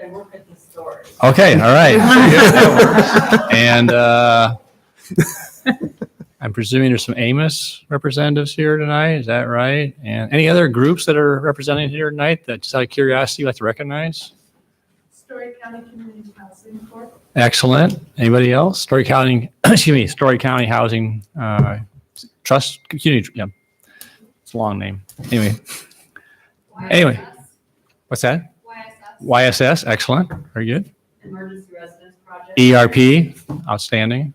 I work at the store. Okay, all right. That works. And I'm presuming there's some Amos representatives here tonight. Is that right? And any other groups that are represented here tonight that, just out of curiosity, you'd like to recognize? Story County Community Housing Corp. Excellent. Anybody else? Story County, Story County Housing Trust Community. Yeah, it's a long name. Anyway, what's that? YSS. Excellent. Very good. Emergency Residence Project. ERP. Outstanding.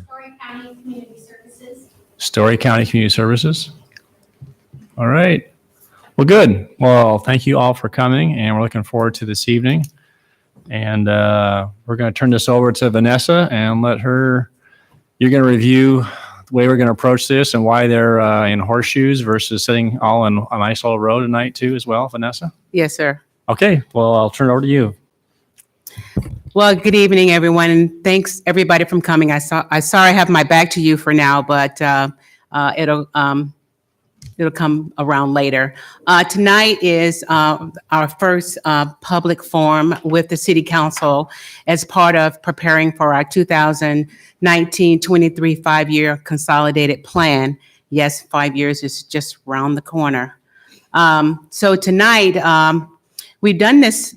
Story County Community Services. Story County Community Services. All right. Well, good. Well, thank you all for coming, and we're looking forward to this evening. And we're going to turn this over to Vanessa and let her, you're going to review the way we're going to approach this and why they're in horseshoes versus sitting all on a nice little road tonight too as well, Vanessa? Yes, sir. Okay. Well, I'll turn it over to you. Well, good evening, everyone, and thanks everybody for coming. I sorry I have my back to you for now, but it'll come around later. Tonight is our first public forum with the City Council as part of preparing for our 2019-23 5-year consolidated plan. Yes, 5 years is just around the corner. So tonight, we've done this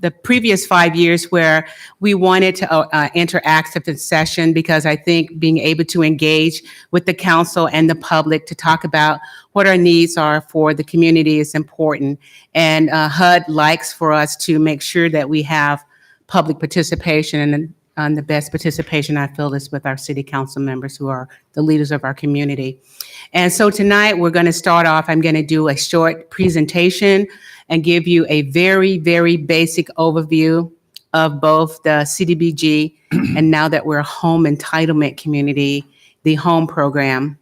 the previous 5 years where we wanted to enter active session because I think being able to engage with the council and the public to talk about what our needs are for the community is important. And HUD likes for us to make sure that we have public participation, and the best participation I feel is with our city council members who are the leaders of our community. And so tonight we're going to start off, I'm going to do a short presentation and give you a very, very basic overview of both the CDBG and now that we're a home entitlement community, the home program.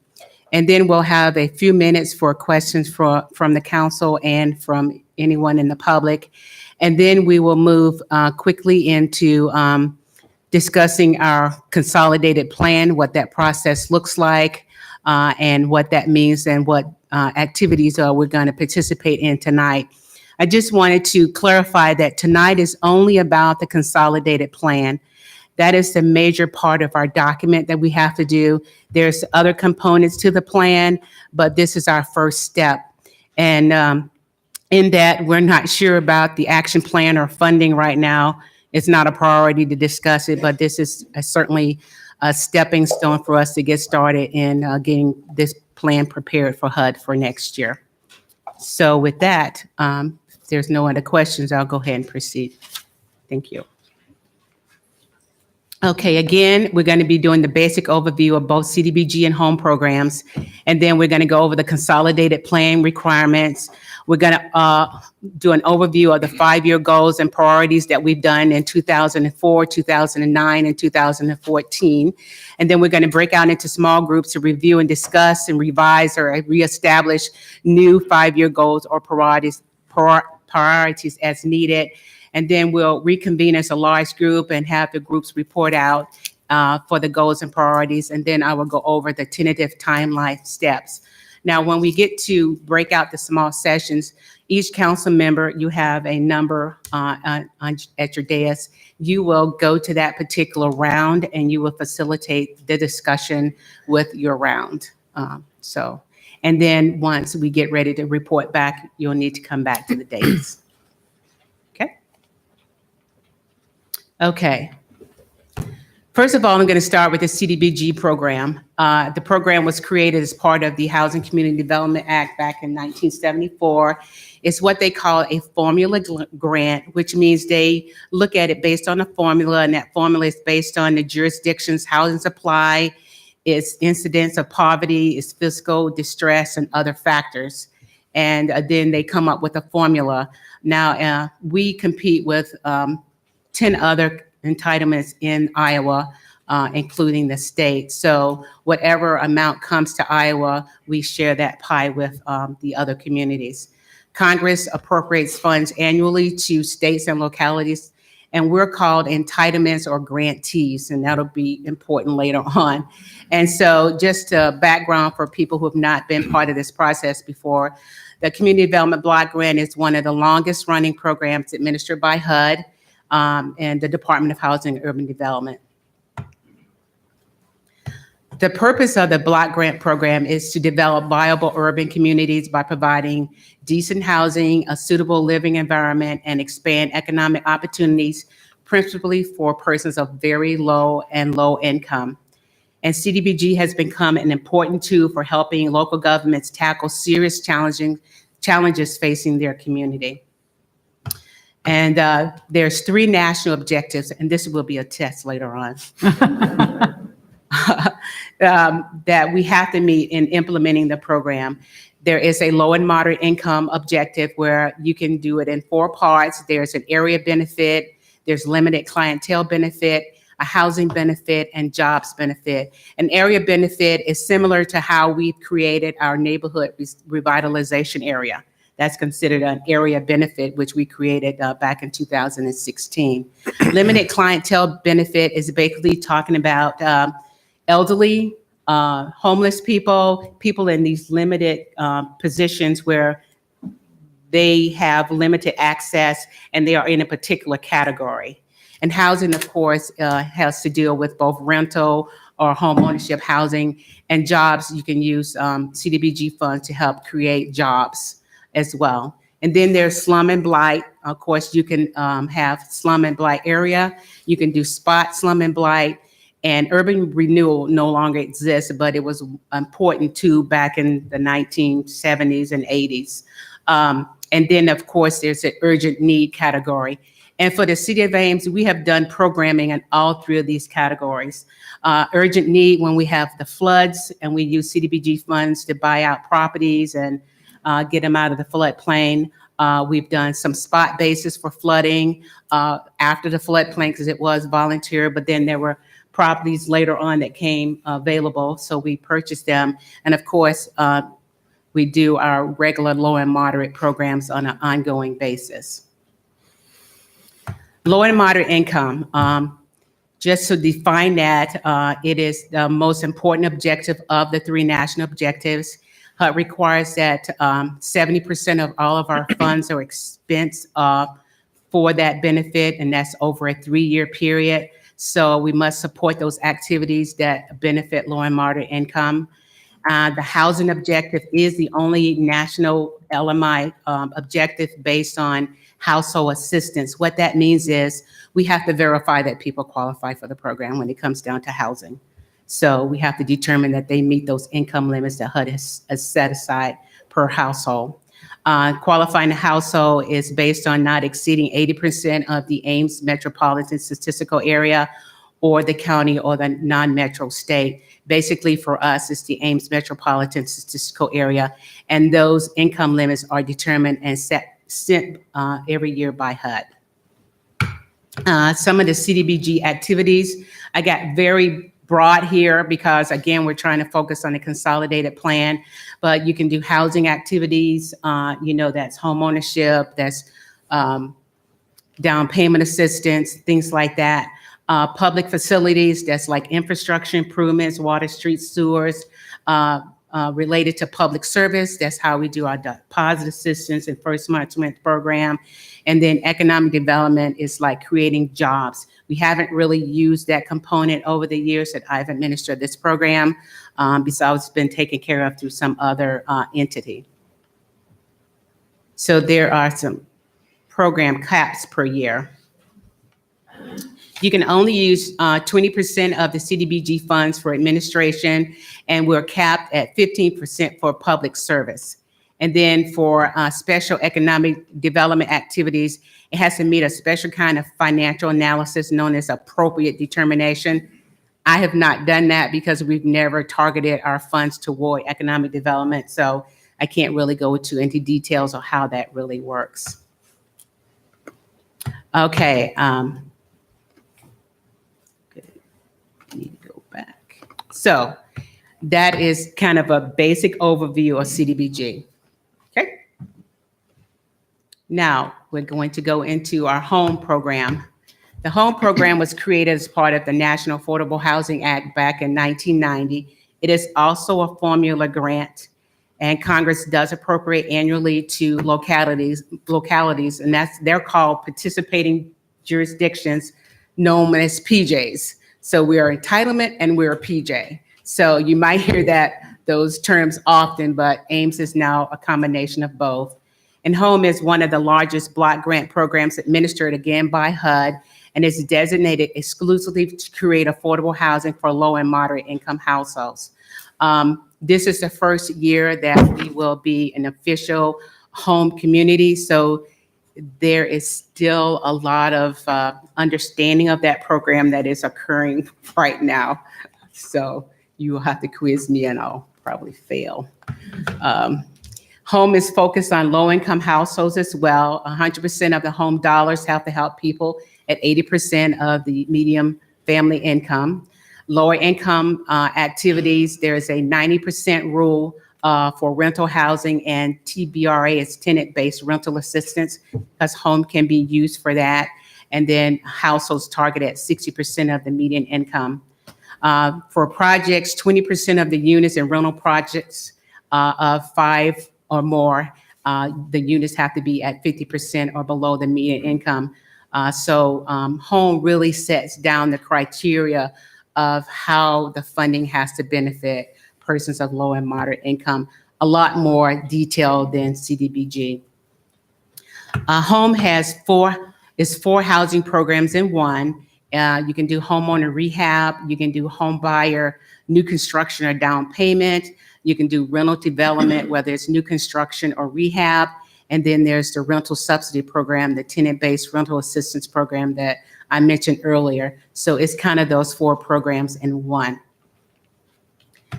And then we'll have a few minutes for questions from the council and from anyone in the public. And then we will move quickly into discussing our consolidated plan, what that process looks like, and what that means and what activities we're going to participate in tonight. I just wanted to clarify that tonight is only about the consolidated plan. That is the major part of our document that we have to do. There's other components to the plan, but this is our first step. And in that, we're not sure about the action plan or funding right now. It's not a priority to discuss it, but this is certainly a stepping stone for us to get started in getting this plan prepared for HUD for next year. So with that, if there's no other questions, I'll go ahead and proceed. Thank you. Okay, again, we're going to be doing the basic overview of both CDBG and home programs, and then we're going to go over the consolidated plan requirements. We're going to do an overview of the 5-year goals and priorities that we've done in 2004, 2009, and 2014. And then we're going to break out into small groups to review and discuss and revise or reestablish new 5-year goals or priorities as needed. And then we'll reconvene as a large group and have the groups report out for the goals and priorities. And then I will go over the tentative timeline steps. Now, when we get to break out the small sessions, each council member, you have a number at your dais. You will go to that particular round and you will facilitate the discussion with your round. And then once we get ready to report back, you'll need to come back to the dais. Okay. First of all, I'm going to start with the CDBG program. The program was created as part of the Housing Community Development Act back in 1974. It's what they call a formula grant, which means they look at it based on a formula, and that formula is based on the jurisdiction's housing supply, its incidence of poverty, its fiscal distress, and other factors. And then they come up with a formula. Now, we compete with 10 other entitlements in Iowa, including the state. So whatever amount comes to Iowa, we share that pie with the other communities. Congress appropriates funds annually to states and localities, and we're called entitlements or grantees, and that'll be important later on. And so just a background for people who have not been part of this process before, The Community Development Block Grant is one of the longest running programs administered by HUD and the Department of Housing and Urban Development. The purpose of the Block Grant Program is to develop viable urban communities by providing decent housing, a suitable living environment, and expand economic opportunities, principally for persons of very low and low income. And CDBG has become an important tool for helping local governments tackle serious challenges facing their community. And there's 3 national objectives, and this will be a test later on. That we have to meet in implementing the program. There is a low and moderate income objective where you can do it in 4 parts. There's an area benefit, there's limited clientele benefit, a housing benefit, and jobs benefit. An area benefit is similar to how we've created our neighborhood revitalization area. That's considered an area benefit, which we created back in 2016. Limited clientele benefit is basically talking about elderly, homeless people, people in these limited positions where they have limited access and they are in a particular category. And housing, of course, has to deal with both rental or home ownership housing, and jobs. You can use CDBG funds to help create jobs as well. And then there's slum and blight. Of course, you can have slum and blight area. You can do spot slum and blight. And urban renewal no longer exists, but it was important too back in the 1970s and 80s. And then, of course, there's an urgent need category. And for the City of Ames, we have done programming in all 3 of these categories. Urgent need, when we have the floods and we use CDBG funds to buy out properties and get them out of the floodplain. We've done some spot basis for flooding after the floodplain because it was volunteer, but then there were properties later on that came available, so we purchased them. And of course, we do our regular low and moderate programs on an ongoing basis. Low and moderate income, just to define that, it is the most important objective of the 3 national objectives. HUD requires that 70% of all of our funds are expensed for that benefit, and that's over a 3-year period. So we must support those activities that benefit low and moderate income. The housing objective is the only national LMI objective based on household assistance. What that means is we have to verify that people qualify for the program when it comes down to housing. So we have to determine that they meet those income limits that HUD has set aside per household. Qualifying a household is based on not exceeding 80% of the Ames metropolitan statistical area or the county or the non-metro state. Basically for us, it's the Ames metropolitan statistical area, and those income limits are determined and set every year by HUD. Some of the CDBG activities, I got very broad here because again, we're trying to focus on a consolidated plan, but you can do housing activities, that's home ownership, that's down payment assistance, things like that. Public facilities, that's like infrastructure improvements, water, streets, sewers, related to public service. That's how we do our deposit assistance and first month rent program. And then economic development is like creating jobs. We haven't really used that component over the years that I've administered this program, besides it's been taken care of through some other entity. So there are some program caps per year. You can only use 20% of the CDBG funds for administration, and we're capped at 15% for public service. And then for special economic development activities, it has to meet a special kind of financial analysis known as appropriate determination. I have not done that because we've never targeted our funds toward economic development, so I can't really go into details of how that really works. Okay. Need to go back. So that is kind of a basic overview of CDBG. Okay. Now we're going to go into our home program. The home program was created as part of the National Affordable Housing Act back in 1990. It is also a formula grant, And Congress does appropriate annually to localities, and they're called participating jurisdictions, known as PJs. So we are entitlement and we're a PJ. So you might hear those terms often, but AIMS is now a combination of both. And HOME is one of the largest block grant programs administered again by HUD, and is designated exclusively to create affordable housing for low and moderate income households. This is the first year that we will be an official HOME community, so there is still a lot of understanding of that program that is occurring right now. So you will have to quiz me and I'll probably fail. HOME is focused on low-income households as well. 100% of the HOME dollars have to help people at 80% of the median family income. Lower income activities, there is a 90% rule for rental housing, and TBRA is tenant-based rental assistance, because HOME can be used for that. And then households targeted at 60% of the median income. For projects, 20% of the units in rental projects of 5 or more, the units have to be at 50% or below the median income. So HOME really sets down the criteria of how the funding has to benefit persons of low and moderate income, a lot more detailed than CDBG. HOME has four housing programs in one. You can do homeowner rehab, you can do home buyer, new construction or down payment, you can do rental development, whether it's new construction or rehab, and then there's the rental subsidy program, the tenant-based rental assistance program that I mentioned earlier. So it's kind of those 4 programs in one.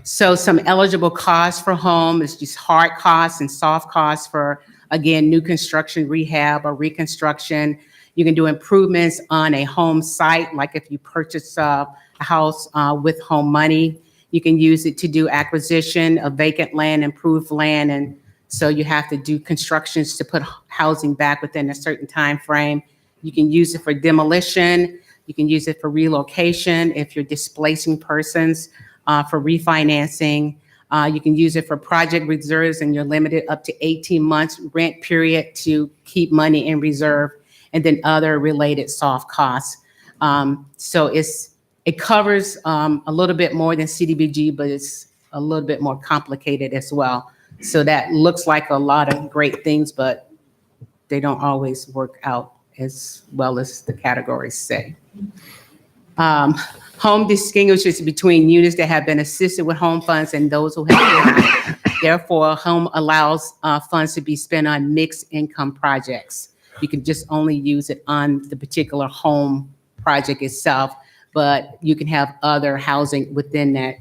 So some eligible costs for HOME is just hard costs and soft costs for, again, new construction, rehab, or reconstruction. You can do improvements on a home site, like if you purchase a house with HOME money. You can use it to do acquisition of vacant land, improved land, and so you have to do constructions to put housing back within a certain time frame. You can use it for demolition. You can use it for relocation if you're displacing persons, for refinancing. You can use it for project reserves, and you're limited up to 18 months rent period to keep money in reserve, and then other related soft costs. So it covers a little bit more than CDBG, but it's a little bit more complicated as well. So that looks like a lot of great things, but they don't always work out as well as the categories say. HOME distinguishes between units that have been assisted with HOME funds and those who have not. Therefore, HOME allows funds to be spent on mixed income projects. You can just only use it on the particular HOME project itself, but you can have other housing within that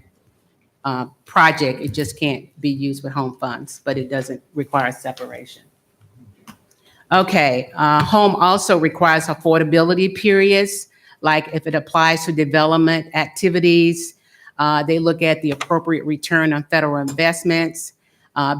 project. It just can't be used with HOME funds, but it doesn't require separation. Okay, HOME also requires affordability periods, like if it applies to development activities, they look at the appropriate return on federal investments.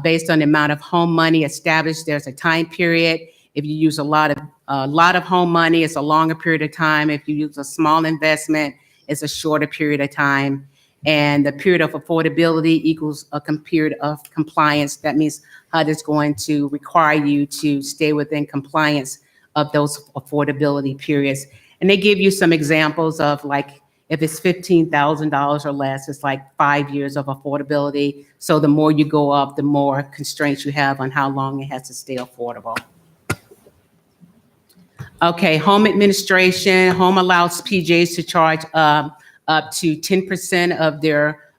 Based on the amount of HOME money established, there's a time period. If you use a lot of HOME money, it's a longer period of time. If you use a small investment, it's a shorter period of time. And the period of affordability equals a period of compliance. That means HUD is going to require you to stay within compliance of those affordability periods. And they give you some examples of, like, if it's $15,000 or less, it's like 5 years of affordability. So the more you go up, the more constraints you have on how long it has to stay affordable. Okay, HOME administration. HOME allows PJs to charge up to 10%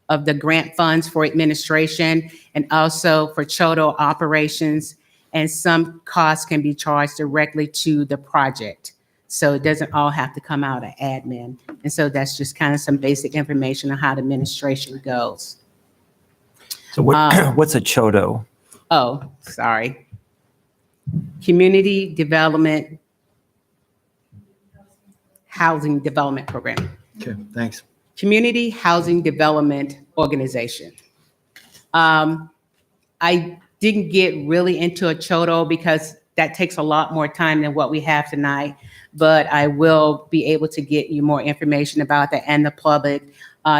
of the grant funds for administration, and also for CHODO operations. And some costs can be charged directly to the project. So it doesn't all have to come out of admin. And so that's just kind of some basic information on how the administration goes. So what's a CHODO? Oh, sorry. Community Development Housing Development Program. Okay, thanks. Community Housing Development Organization. I didn't get really into a CHODO because that takes a lot more time than what we have tonight, but I will be able to get you more information about that and the public.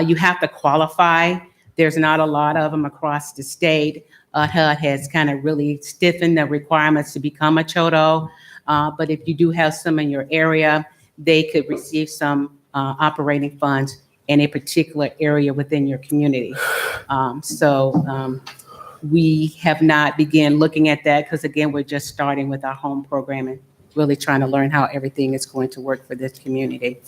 You have to qualify. There's not a lot of them across the state. HUD has kind of really stiffened the requirements to become a CHOTO. But if you do have some in your area, they could receive some operating funds in a particular area within your community. We have not begun looking at that because, again, we're just starting with our home program and really trying to learn how everything is going to work for this community.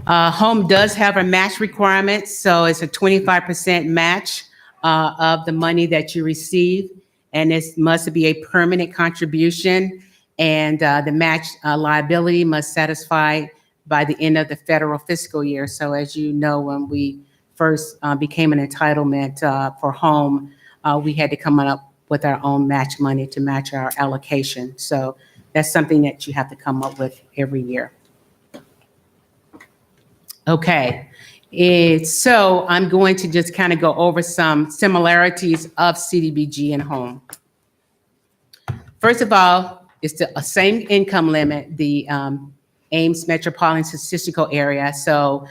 Home does have a match requirement, so it's a 25% match of the money that you receive, and it must be a permanent contribution, and the match liability must satisfy by the end of the federal fiscal year. So as you know, when we first became an entitlement for home, we had to come up with our own match money to match our allocation. So that's something that you have to come up with every year. Okay, so I'm going to just kind of go over some similarities of CDBG and home. First of all, it's the same income limit, the Ames Metropolitan Statistical Area. So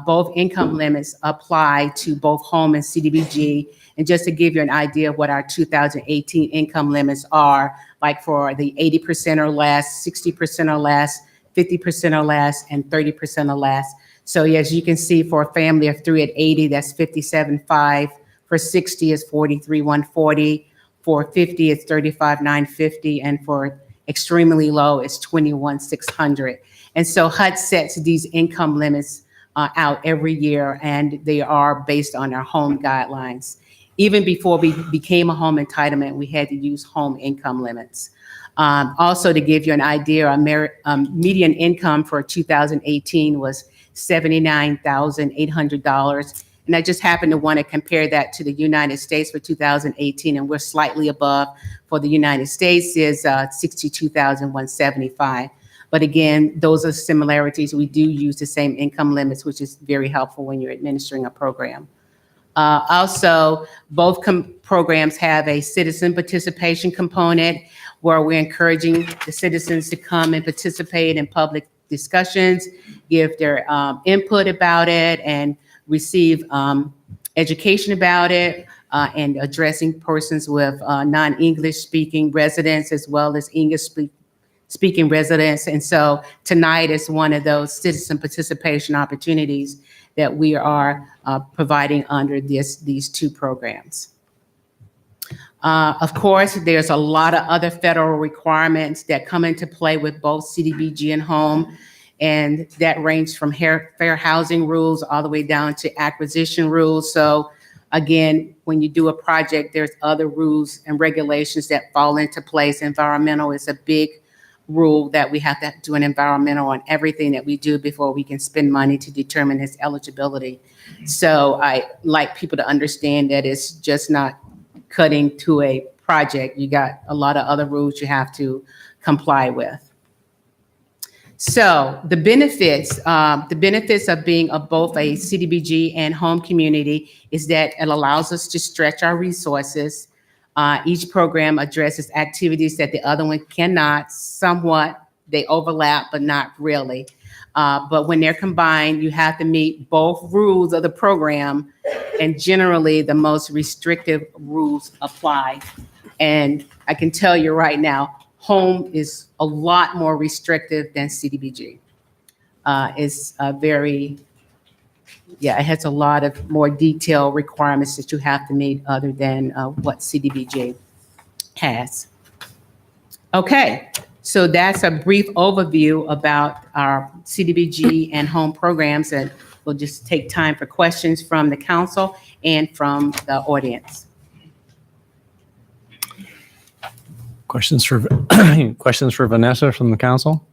both income limits apply to both home and CDBG. And just to give you an idea of what our 2018 income limits are, like for the 80% or less, 60% or less, 50% or less, and 30% or less. So as you can see, for a family of 3 at 80, that's 57,500. For 60, it's 43,140. For 50, it's 35,950. And for extremely low, it's 21,600. And so HUD sets these income limits out every year, and they are based on our home guidelines. Even before we became a home entitlement, we had to use home income limits. Also, to give you an idea, our median income for 2018 was $79,800. And I just happen to want to compare that to the United States for 2018, and we're slightly above. For the United States is $62,175. But again, those are similarities. We do use the same income limits, which is very helpful when you're administering a program. Also, both programs have a citizen participation component where we're encouraging the citizens to come and participate in public discussions, give their input about it, and receive education about it, and addressing persons with non-English speaking residents as well as English speaking residents. And so tonight is one of those citizen participation opportunities that we are providing under these two programs. Of course, there's a lot of other federal requirements that come into play with both CDBG and home, and that range from fair housing rules all the way down to acquisition rules. So again, when you do a project, there's other rules and regulations that fall into place. Environmental is a big rule that we have to do an environmental on everything that we do before we can spend money to determine its eligibility. So I like people to understand that it's just not cutting to a project. You got a lot of other rules you have to comply with. So the benefits of being both a CDBG and home community is that it allows us to stretch our resources. Each program addresses activities that the other one cannot. Somewhat, they overlap, but not really. But when they're combined, you have to meet both rules of the program, and generally the most restrictive rules apply. And I can tell you right now, home is a lot more restrictive than CDBG. It has a lot of more detailed requirements that you have to meet other than what CDBG has. Okay, so that's a brief overview about our CDBG and home programs, and we'll just take time for questions from the council and from the audience. Questions for Vanessa from the council?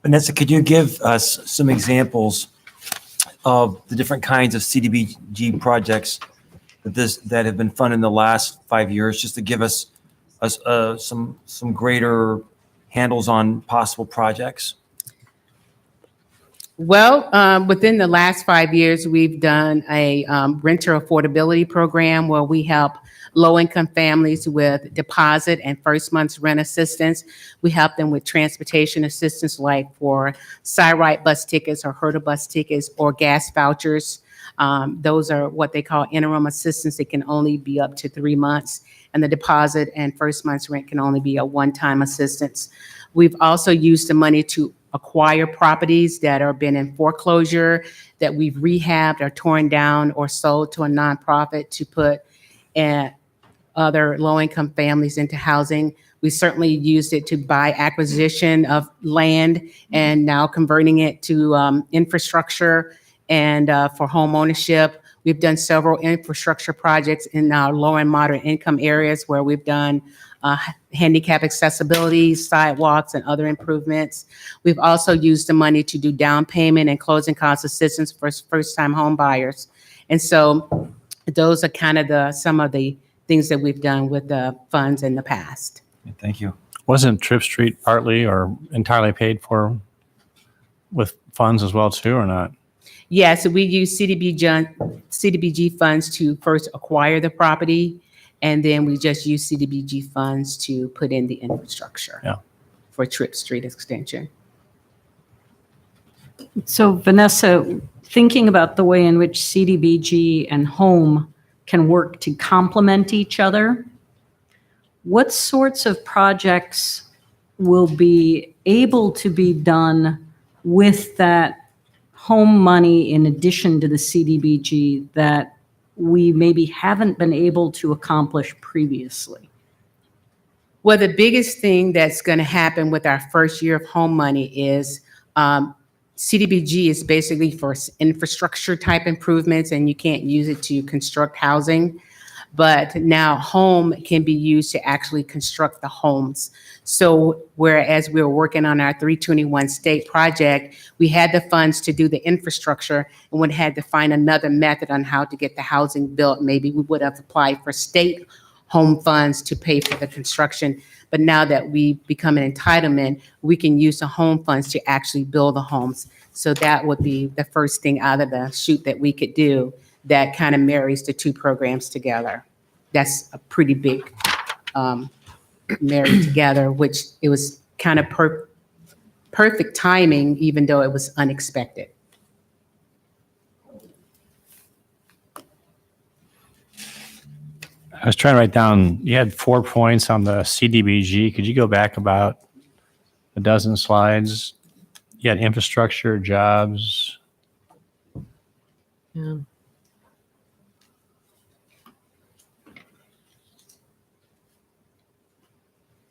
Vanessa, could you give us some examples of the different kinds of CDBG projects that have been funded in the last 5 years, just to give us some greater handles on possible projects? Well, within the last 5 years, we've done a renter affordability program where we help low-income families with deposit and first month's rent assistance. We help them with transportation assistance, like for Cyrite bus tickets or Herta bus tickets or gas vouchers. Those are what they call interim assistance. It can only be up to 3 months, and the deposit and first month's rent can only be a one-time assistance. We've also used the money to acquire properties that are been in foreclosure, that we've rehabbed or torn down or sold to a nonprofit to put other low-income families into housing. We certainly used it to buy acquisition of land and now converting it to infrastructure and for home ownership. We've done several infrastructure projects in our low and moderate income areas where we've done handicap accessibility, sidewalks, and other improvements. We've also used the money to do down payment and closing cost assistance for first-time home buyers. And so those are kind of some of the things that we've done with the funds in the past. Thank you. Wasn't Trip Street partly or entirely paid for with funds as well too, or not? Yeah, so we use CDBG funds to first acquire the property, and then we just use CDBG funds to put in the infrastructure for Trip Street extension. So Vanessa, thinking about the way in which CDBG and home can work to complement each other, what sorts of projects will be able to be done with that home money in addition to the CDBG that we maybe haven't been able to accomplish previously? Well, the biggest thing that's going to happen with our first year of home money is CDBG is basically for infrastructure type improvements, and you can't use it to construct housing. But now home can be used to actually construct the homes. So whereas we were working on our 321 state project, we had the funds to do the infrastructure and would had to find another method on how to get the housing built. Maybe we would have applied for state home funds to pay for the construction. But now that we become an entitlement, we can use the home funds to actually build the homes. So that would be the first thing out of the chute that we could do that kind of marries the two programs together. That's a pretty big married together, which it was kind of perfect timing, even though it was unexpected. I was trying to write down, you had 4 points on the CDBG. Could you go back about a dozen slides? You had infrastructure, jobs. Yeah.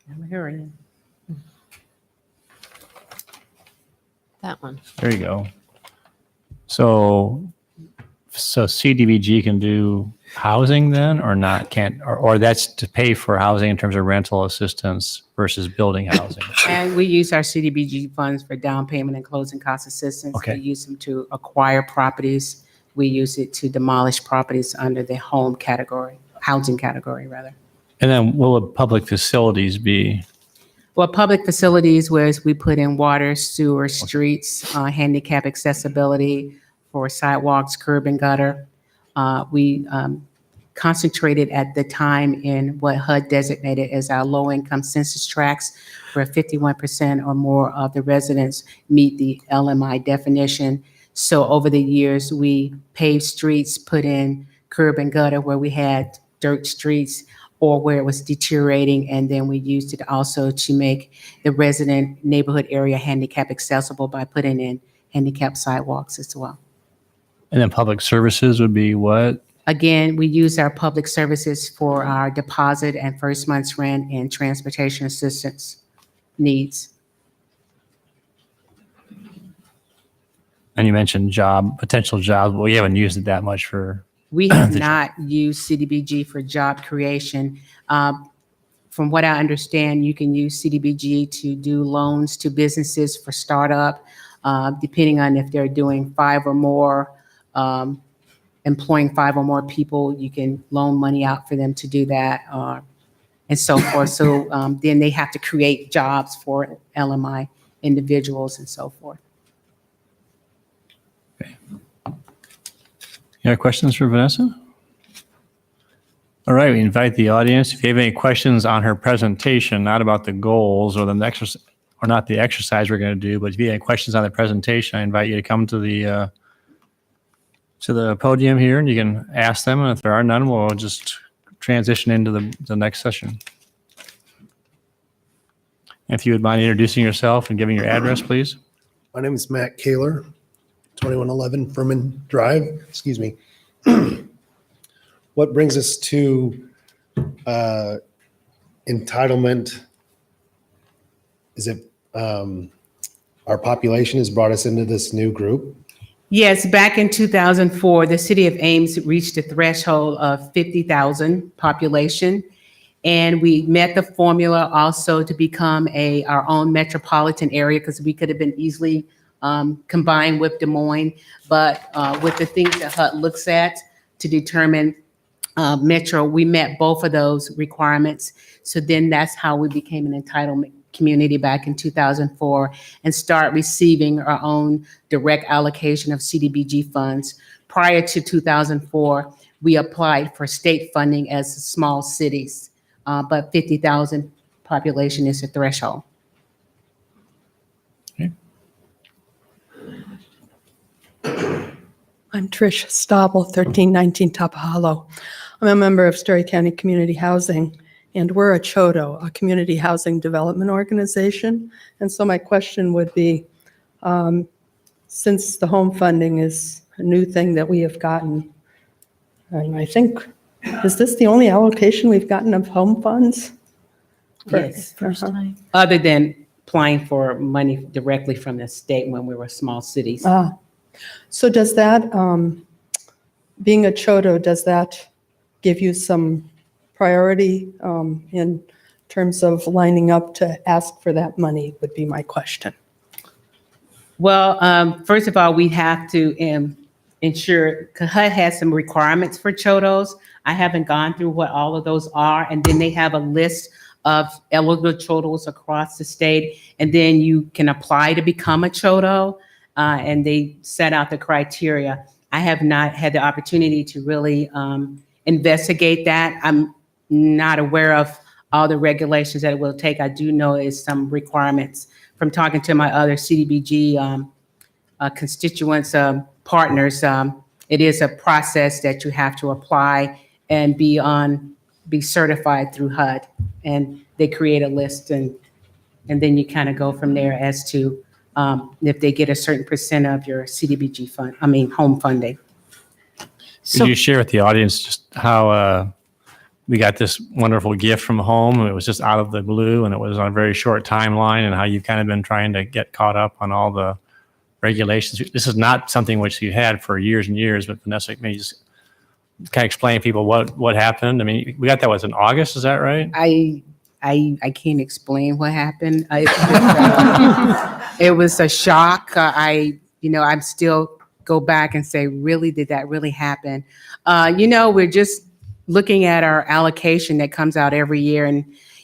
I'm hurrying. That one. There you go. So CDBG can do housing then, or not? Can't, or that's to pay for housing in terms of rental assistance versus building housing. And we use our CDBG funds for down payment and closing cost assistance. Okay. We use them to acquire properties. We use it to demolish properties under the home category, housing category, rather. And then will the public facilities be? Well, public facilities, whereas we put in water, sewer, streets, handicap accessibility for sidewalks, curb and gutter. We concentrated at the time in what HUD designated as our low-income census tracts, where 51% or more of the residents meet the LMI definition. So over the years, we paved streets, put in curb and gutter where we had dirt streets or where it was deteriorating, and then we used it also to make the resident neighborhood area handicap accessible by putting in handicap sidewalks as well. And then public services would be what? Again, we use our public services for our deposit and first month's rent and transportation assistance needs. And you mentioned potential jobs, but we haven't used it that much for. We have not used CDBG for job creation. From what I understand, you can use CDBG to do loans to businesses for startup, depending on if they're doing 5 or more, employing 5 or more people, you can loan money out for them to do that, and so forth. So then they have to create jobs for LMI individuals and so forth. Any other questions for Vanessa? All right, we invite the audience. If you have any questions on her presentation, not about the goals or the exercise, or not the exercise we're going to do, but if you have any questions on the presentation, I invite you to come to the podium here and you can ask them. And if there are none, we'll just transition into the next session. If you would mind introducing yourself and giving your address, please. My name is Matt Kaler, 2111 Furman Drive, excuse me. What brings us to entitlement is it our population has brought us into this new group? Yes, back in 2004, the city of Ames reached a threshold of 50,000 population. And we met the formula also to become our own metropolitan area because we could have been easily combined with Des Moines. But with the things that HUD looks at to determine metro, we met both of those requirements. So then that's how we became an entitlement community back in 2004 and start receiving our own direct allocation of CDBG funds. Prior to 2004, we applied for state funding as small cities. But 50,000 population is the threshold. I'm Trish Stabile, 1319 Tapahalo. I'm a member of Story County Community Housing, and we're a CHODO, a community housing development organization. And so my question would be, since the home funding is a new thing that we have gotten, and I think, is this the only allocation we've gotten of home funds? Yes. First time. Other than applying for money directly from the state when we were small cities. So does that, being a CHODO, does that give you some priority in terms of lining up to ask for that money would be my question. Well, first of all, we have to ensure, HUD has some requirements for CHODOs. I haven't gone through what all of those are. And then they have a list of eligible CHODOs across the state. And then you can apply to become a CHODO. And they set out the criteria. I have not had the opportunity to really investigate that. I'm not aware of all the regulations that it will take. I do know is some requirements from talking to my other CDBG constituents, partners. It is a process that you have to apply and be certified through HUD. And they create a list and then you kind of go from there as to if they get a certain percent of your CDBG fund, home funding. Could you share with the audience just how we got this wonderful gift from home? It was just out of the blue and it was on a very short timeline, and how you've kind of been trying to get caught up on all the regulations. This is not something which you had for years and years, but Vanessa, may you just kind of explain to people what happened? I mean, we got that was in August, is that right? I can't explain what happened. It was a shock. I'm still go back and say, really, did that really happen? We're just looking at our allocation that comes out every year. And,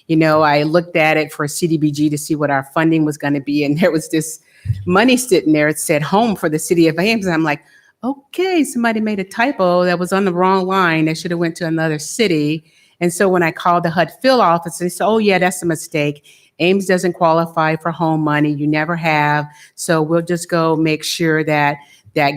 I looked at it for CDBG to see what our funding was going to be. And there was this money sitting there. It said home for the city of Ames. And I'm like, okay, somebody made a typo that was on the wrong line. That should have went to another city. And so when I called the HUD field office, they said, oh, yeah, that's a mistake. Ames doesn't qualify for home money. You never have. So we'll just go make sure that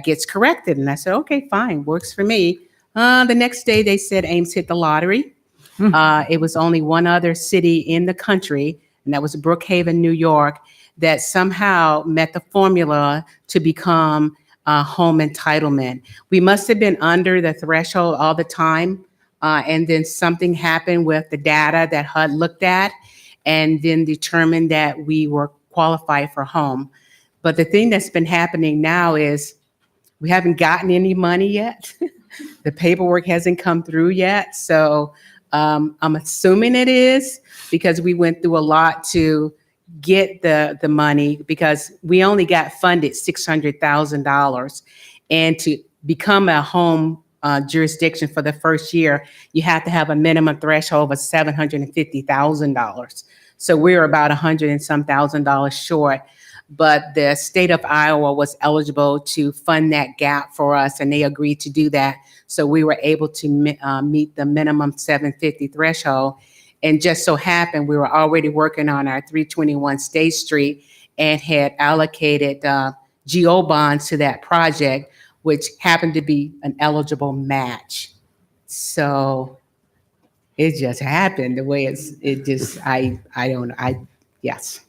gets corrected. And I said, okay, fine, works for me. The next day they said Ames hit the lottery. It was only one other city in the country, and that was Brookhaven, New York, that somehow met the formula to become home entitlement. We must have been under the threshold all the time. And then something happened with the data that HUD looked at and then determined that we were qualified for home. But the thing that's been happening now is we haven't gotten any money yet. The paperwork hasn't come through yet. So I'm assuming it is because we went through a lot to get the money because we only got funded $600,000. And to become a home jurisdiction for the first year, you have to have a minimum threshold of $750,000. So we're about $100 and some thousand short. but the state of Iowa was eligible to fund that gap for us, and they agreed to do that. So we were able to meet the minimum 750 threshold. And just so happened, we were already working on our 321 State Street and had allocated GO bonds to that project, which happened to be an eligible match. So it just happened the way yes.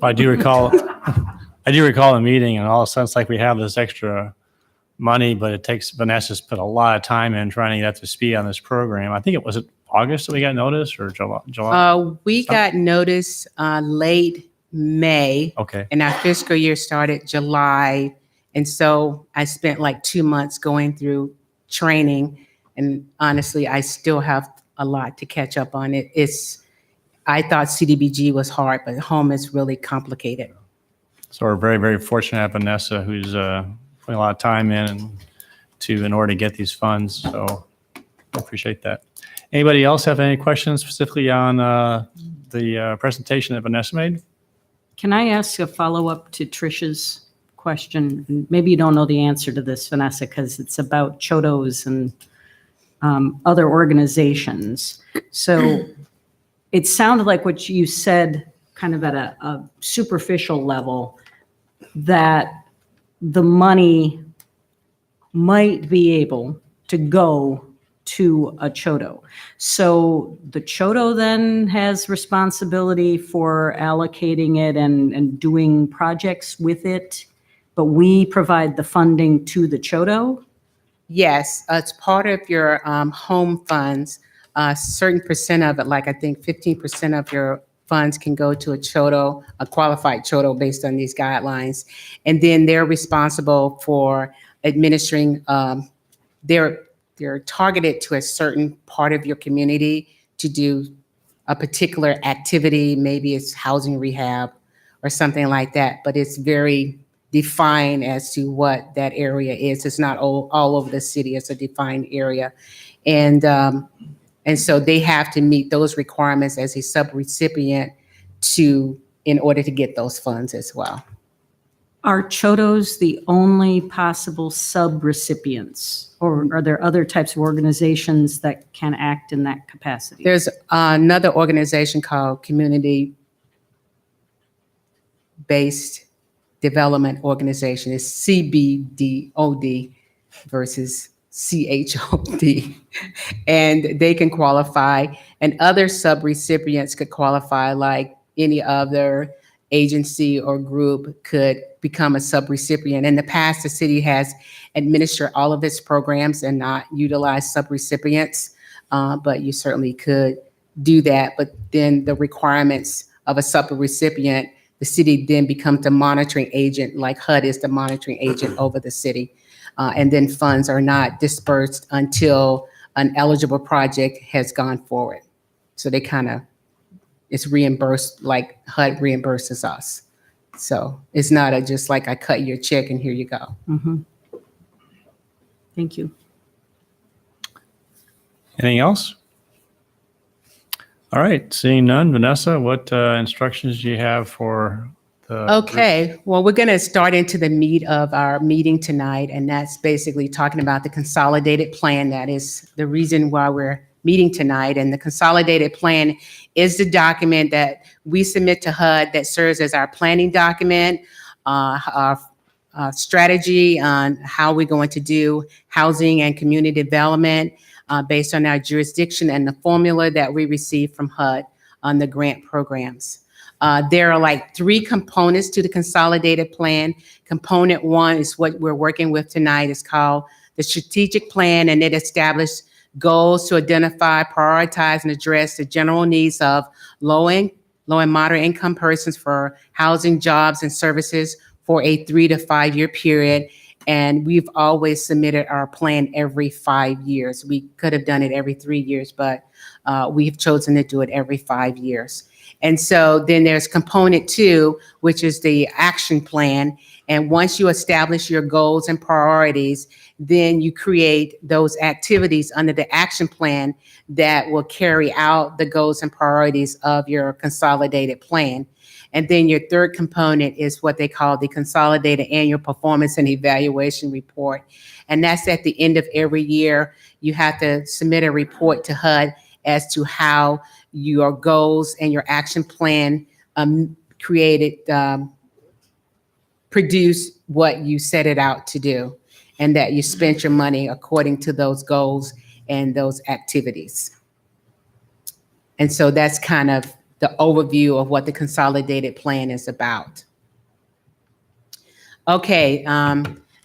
I do recall the meeting, and all of a sudden it's like we have this extra money, but it takes Vanessa's put a lot of time in trying to get up to speed on this program. I think it was August that we got notice, or July. We got notice late May, Okay. and our fiscal year started July. And so I spent like 2 months going through training, and honestly, I still have a lot to catch up on. I thought CDBG was hard, but home is really complicated. So we're very, very fortunate to have Vanessa, who's putting a lot of time in order to get these funds. So I appreciate that. Anybody else have any questions specifically on the presentation that Vanessa made? Can I ask a follow-up to Trish's question? And maybe you don't know the answer to this, Vanessa, because it's about Chodos and other organizations. So it sounded like what you said, kind of at a superficial level, that the money might be able to go to a Chodo. So the Chodo then has responsibility for allocating it and doing projects with it, but we provide the funding to the Chodo? Yes, it's part of your home funds. A certain percent of it, like I think 15% of your funds can go to a Chodo, a qualified Chodo based on these guidelines. And then they're responsible for administering, they're targeted to a certain part of your community to do a particular activity. Maybe it's housing rehab or something like that, but it's very defined as to what that area is. It's not all over the city. It's a defined area. And so they have to meet those requirements as a subrecipient in order to get those funds as well. Are Chodos the only possible subrecipients, or are there other types of organizations that can act in that capacity? There's another organization called Community-Based Development Organization. It's CBDOD versus CHOD. And they can qualify, and other subrecipients could qualify, like any other agency or group could become a subrecipient. In the past, the city has administered all of its programs and not utilized subrecipients, but you certainly could do that. But then the requirements of a subrecipient, the city then becomes the monitoring agent, like HUD is the monitoring agent over the city. And then funds are not dispersed until an eligible project has gone forward. So they it's reimbursed like HUD reimburses us. So it's not just like I cut your check and here you go. Mhm. Thank you. Anything else? All right, seeing none. Vanessa, what instructions do you have for the? Okay, well, we're going to start into the meat of our meeting tonight, and that's basically talking about the consolidated plan. That is the reason why we're meeting tonight. And the consolidated plan is the document that we submit to HUD that serves as our planning document, our strategy on how we're going to do housing and community development based on our jurisdiction and the formula that we receive from HUD on the grant programs. There are like 3 components to the consolidated plan. Component 1 is what we're working with tonight. It's called the strategic plan, and it established goals to identify, prioritize, and address the general needs of low and moderate income persons for housing, jobs, and services for a 3 to 5 year period. And we've always submitted our plan every 5 years. We could have done it every 3 years, but we've chosen to do it every 5 years. And so then there's component 2, which is the action plan. And once you establish your goals and priorities, then you create those activities under the action plan that will carry out the goals and priorities of your consolidated plan. And then your third component is what they call the Consolidated Annual Performance and Evaluation Report. And that's at the end of every year. You have to submit a report to HUD as to how your goals and your action plan produce what you set it out to do, and that you spent your money according to those goals and those activities. And so that's kind of the overview of what the consolidated plan is about. Okay,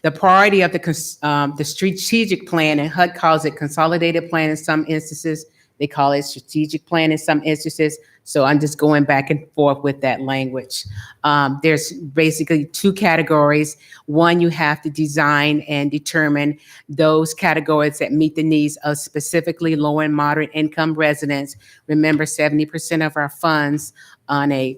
the priority of the strategic plan, and HUD calls it consolidated plan in some instances. They call it strategic plan in some instances. So I'm just going back and forth with that language. There's basically two categories. One, you have to design and determine those categories that meet the needs of specifically low and moderate income residents. Remember, 70% of our funds on a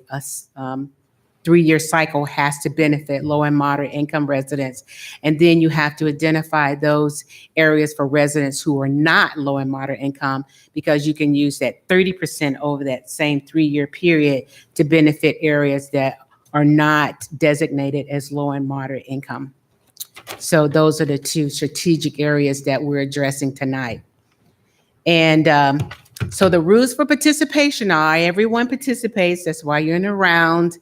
3-year cycle has to benefit low and moderate income residents. And then you have to identify those areas for residents who are not low and moderate income, because you can use that 30% over that same 3-year period to benefit areas that are not designated as low and moderate income. So those are the two strategic areas that we're addressing tonight. And so the rules for participation are everyone participates. That's why you're in a round.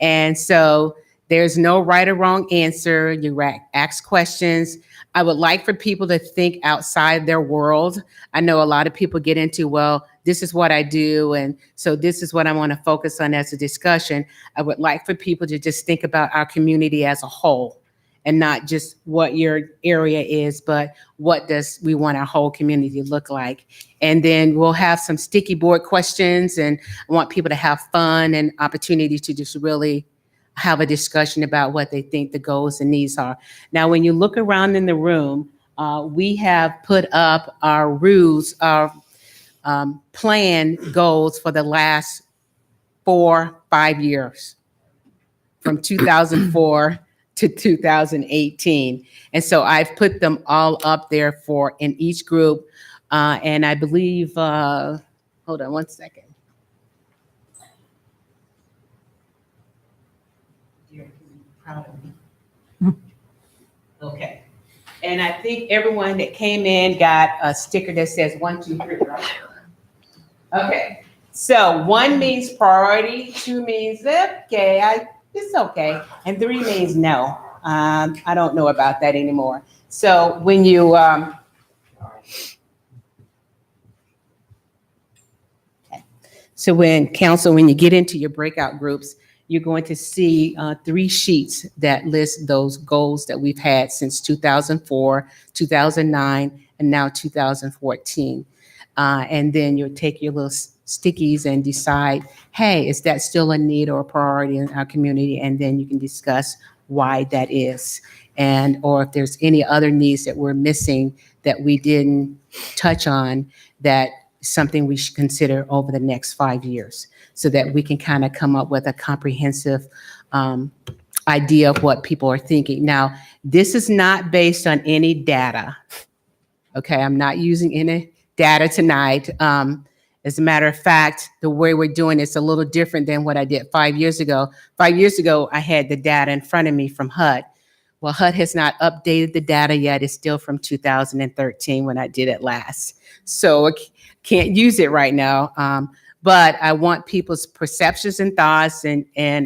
And so there's no right or wrong answer. You ask questions. I would like for people to think outside their world. I know a lot of people get into, well, this is what I do, and so this is what I want to focus on as a discussion. I would like for people to just think about our community as a whole, and not just what your area is, but what does we want our whole community to look like. And then we'll have some sticky board questions, and I want people to have fun and opportunity to just really have a discussion about what they think the goals and needs are. Now, when you look around in the room, we have put up our rules, our plan goals for the last 4-5 years, from 2004 to 2018. And so I've put them all up there for in each group. And I believe, hold on one second. You're proud of me. Okay. And I think everyone that came in got a sticker that says 1, 2, 3, right? Okay. So 1 means priority, 2 means, okay, it's okay. And 3 means no. I don't know about that anymore. So when you, so when you get into your breakout groups, you're going to see 3 sheets that list those goals that we've had since 2004, 2009, and now 2014. And then you'll take your little stickies and decide, hey, is that still a need or a priority in our community? And then you can discuss why that is, and or if there's any other needs that we're missing that we didn't touch on, that something we should consider over the next 5 years, so that we can kind of come up with a comprehensive idea of what people are thinking. Now, this is not based on any data. Okay, I'm not using any data tonight. As a matter of fact, the way we're doing it's a little different than what I did 5 years ago. 5 years ago, I had the data in front of me from HUD. Well, HUD has not updated the data yet. It's still from 2013 when I did it last. So I can't use it right now. But I want people's perceptions and thoughts and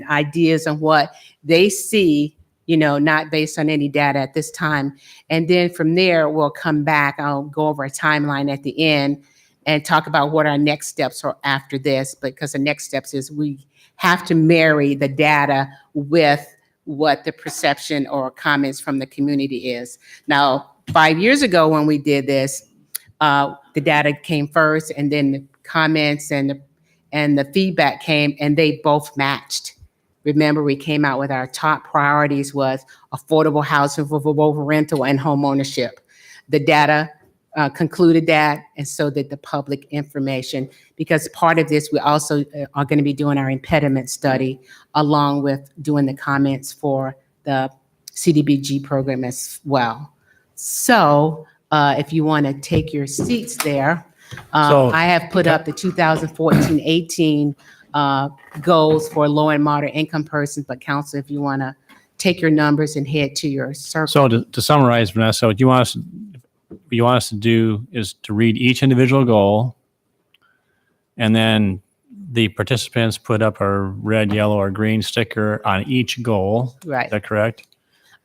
ideas on what they see, you know, not based on any data at this time. And then from there, we'll come back. I'll go over a timeline at the end and talk about what our next steps are after this, because the next steps is we have to marry the data with what the perception or comments from the community is. Now, 5 years ago when we did this, the data came first, and then the comments and the feedback came, and they both matched. Remember, we came out with our top priorities was affordable housing for both rental and home ownership. The data concluded that, and so did the public information, because part of this, we also are going to be doing our impediment study along with doing the comments for the CDBG program as well. So if you want to take your seats there, So- I have put up the 2014-18 goals for low and moderate income persons. But council, if you want to take your numbers and head to your circle. So to summarize, Vanessa, what you want us to do is to read each individual goal, and then the participants put up a red, yellow, or green sticker on each goal. Right. Is that correct?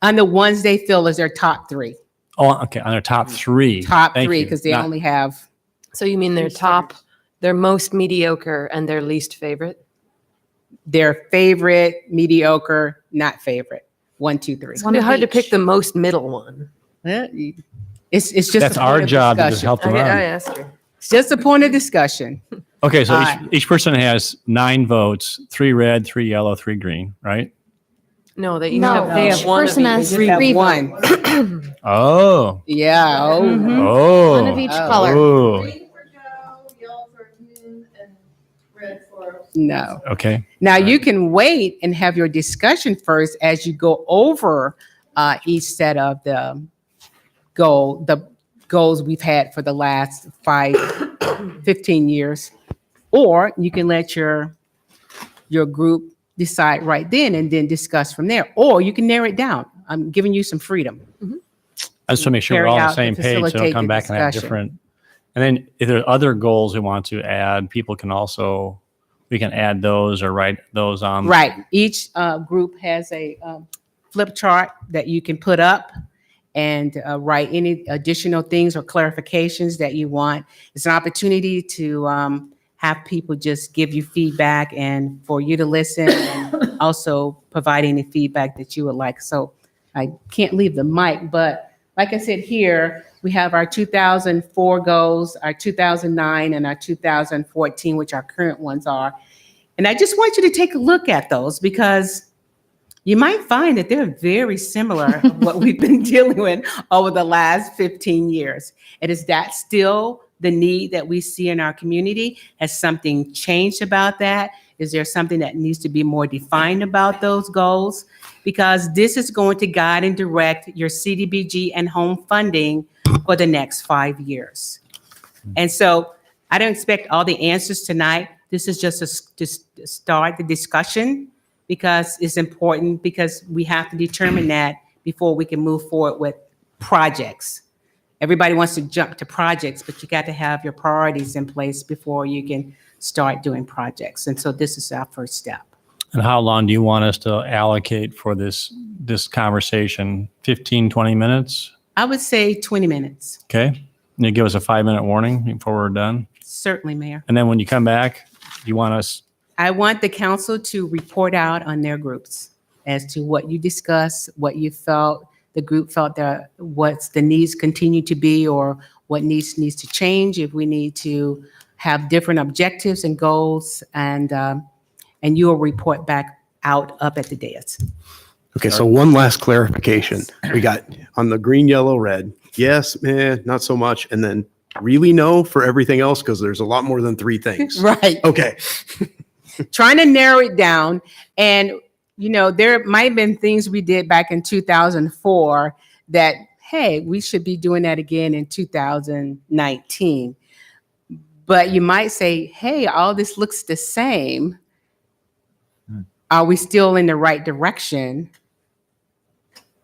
On the ones they feel is their top three. Oh, okay. On their top three. Top Thank three, you. because they Not- only have, So you mean their top, their most mediocre and their least favorite? their favorite, mediocre, not favorite. 1, 2, 3. It's gonna be hard to pick the most middle one. It's just. That's a our point of job to just discussion. help them I out. asked her. It's just a point of discussion. Okay, so All each person has 9 votes, 3 red, 3 yellow, 3 green, right? No, they each No, have they have one of person each. has Just have three one. Oh. Yeah. Oh. Oh. One of each Oh. color. Oh. Green for Joe, yellow for Moon, and red for. No. Okay. Now you can wait and have your discussion first as you go over each set of the goals we've had for the last 15 years. Or you can let your group decide right then and then discuss from there. Or you can narrow it down. I'm giving you some freedom. I just want to make sure we're Carry all on the out and same page, so don't facilitate come the back and have discussion. different. And then if there are other goals we want to add, people can also, we can add those or write those on. Right. Each group has a flip chart that you can put up and write any additional things or clarifications that you want. It's an opportunity to have people just give you feedback and for you to listen and also provide any feedback that you would like. So I can't leave the mic, but like I said here, we have our 2004 goals, our 2009 and our 2014, which our current ones are. And I just want you to take a look at those because you might find that they're very similar to what we've been dealing with over the last 15 years. And is that still the need that we see in our community? Has something changed about that? Is there something that needs to be more defined about those goals? Because this is going to guide and direct your CDBG and home funding for the next 5 years. And so I don't expect all the answers tonight. This is just to start the discussion because it's important because we have to determine that before we can move forward with projects. Everybody wants to jump to projects, but you got to have your priorities in place before you can start doing projects. And so this is our first step. And how long do you want us to allocate for this conversation? 15, 20 minutes? I would say 20 minutes. Okay. And you give us a 5-minute warning before we're done. Certainly, Mayor. And then when you come back, you want us, I want the council to report out on their groups as to what you discussed, what you felt, the group felt that what's the needs continue to be or what needs to change, if we need to have different objectives and goals, and you will report back out up at the dais. Okay, so one last clarification. We got on the green, yellow, red. Yes, not so much. And then really no for everything else because there's a lot more than 3 things. Right. Okay. Trying to narrow it down. And, you know, there might have been things we did back in 2004 that, hey, we should be doing that again in 2019. But you might say, hey, all this looks the same. Are we still in the right direction?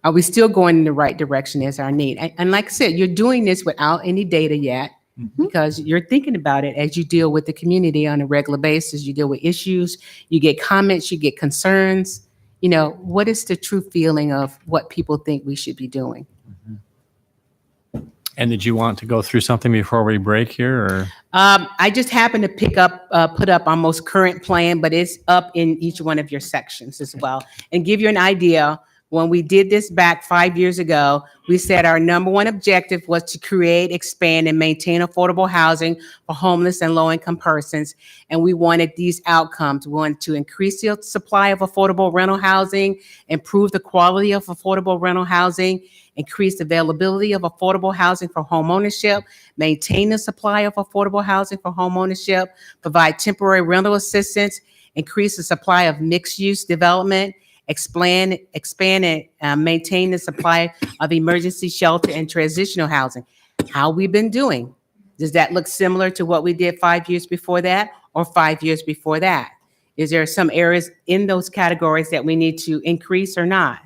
Are we still going in the right direction as our need? And like I said, you're doing this without any data yet because you're thinking about it as you deal with the community on a regular basis. You deal with issues, you get comments, you get concerns. You know, what is the true feeling of what people think we should be doing? and did you want to go through something before we break here or? I just happened to put up our most current plan, but it's up in each one of your sections as well. And give you an idea, when we did this back 5 years ago, we said our number one objective was to create, expand, and maintain affordable housing for homeless and low-income persons. And we wanted these outcomes. We wanted to increase the supply of affordable rental housing, improve the quality of affordable rental housing, increase the availability of affordable housing for homeownership, maintain the supply of affordable housing for homeownership, provide temporary rental assistance, increase the supply of mixed-use development, expand and maintain the supply of emergency shelter and transitional housing. How we've been doing. Does that look similar to what we did 5 years before that or 5 years before that? Is there some areas in those categories that we need to increase or not?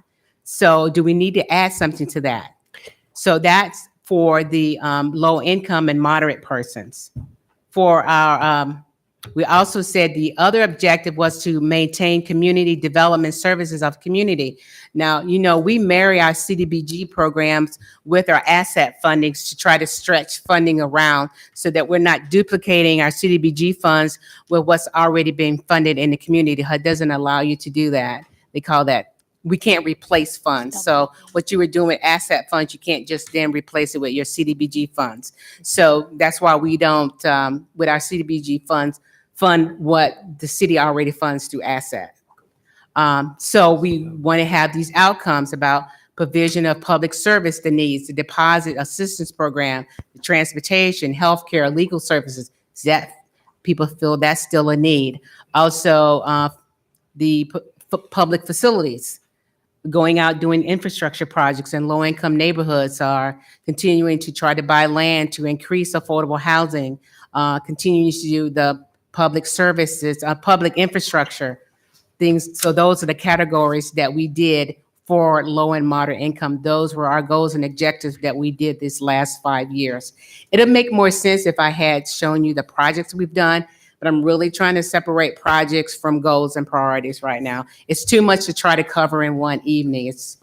So do we need to add something to that? So that's for the low income and moderate persons. For our, we also said the other objective was to maintain community development services of community. Now, you know, we marry our CDBG programs with our asset fundings to try to stretch funding around so that we're not duplicating our CDBG funds with what's already being funded in the community. HUD doesn't allow you to do that. They call that, we can't replace funds. So what you were doing with asset funds, you can't just then replace it with your CDBG funds. So that's why we don't, with our CDBG funds, fund what the city already funds through asset. So we want to have these outcomes about provision of public service, the needs, the deposit assistance program, the transportation, healthcare, legal services, that people feel that's still a need. Also, the public facilities, going out doing infrastructure projects in low-income neighborhoods, are continuing to try to buy land to increase affordable housing, continuing to do the public services, public infrastructure things. So those are the categories that we did for low and moderate income. Those were our goals and objectives that we did this last 5 years. It'll make more sense if I had shown you the projects we've done, but I'm really trying to separate projects from goals and priorities right now. It's too much to try to cover in one evening. It's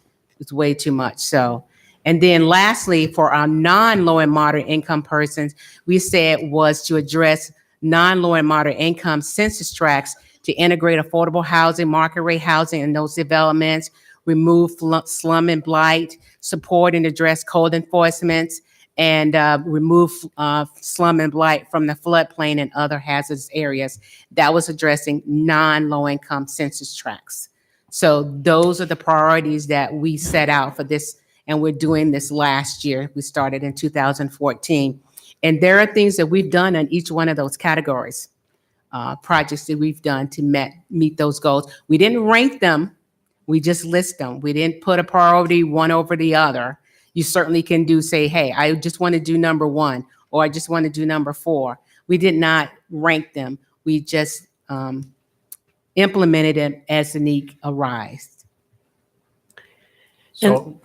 way too much. So, and then lastly, for our non-low and moderate income persons, we said was to address non-low and moderate income census tracts to integrate affordable housing, market rate housing in those developments, remove slum and blight, support and address code enforcement, and remove slum and blight from the floodplain and other hazardous areas. That was addressing non-low income census tracts. So those are the priorities that we set out for this, and we're doing this last year. We started in 2014. And there are things that we've done in each one of those categories, projects that we've done to meet those goals. We didn't rank them, we just list them. We didn't put a priority one over the other. You certainly can say, hey, I just want to do number 1, or I just want to do number 4. We did not rank them. We just implemented it as the need arised. So,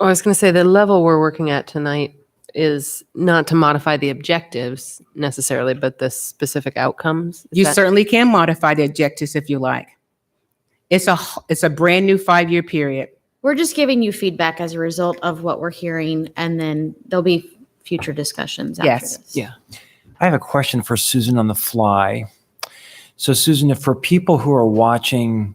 I was going to say the level we're working at tonight is not to modify the objectives necessarily, but the specific outcomes. You certainly can modify the objectives if you like. It's a brand new 5-year period. We're just giving you feedback as a result of what we're hearing, and then there'll be future discussions after Yes. this. Yeah. I have a question for Susan on the fly. So Susan, if for people who are watching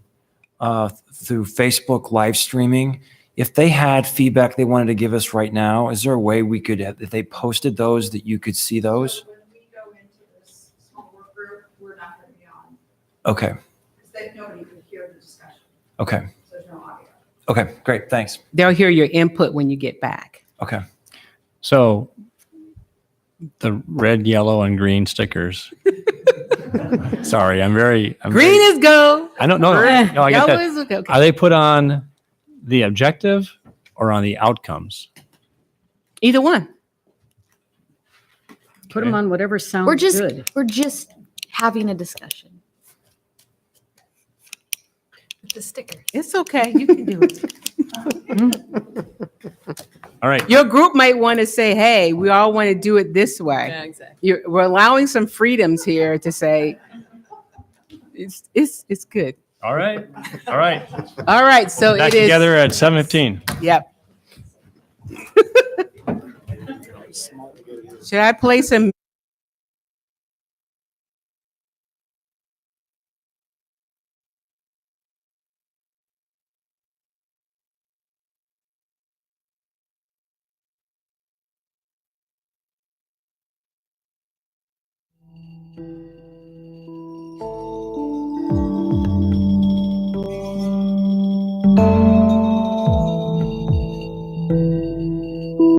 through Facebook live streaming, if they had feedback they wanted to give us right now, is there a way we could, if they posted those, that you could see those? When we go into this small work group, we're not going to be on, Okay, because nobody can hear the discussion, okay, so there's no audio. okay, great, thanks. They'll hear your input when you get back. Okay. so the red, yellow, and green stickers. Sorry, Green is go. I don't know. No, I get Yellow that. is okay. Are they put on the objective or on the outcomes? Either one. Put them on whatever sounds good. We're just having a discussion. The sticker. It's okay. You can do it. All right. Your group might want to say, hey, we all want to do it this way. Exactly. We're allowing some freedoms here to say, it's good. All right. All right. All right, so Back it is. together at 7:15. Yep. Should I play some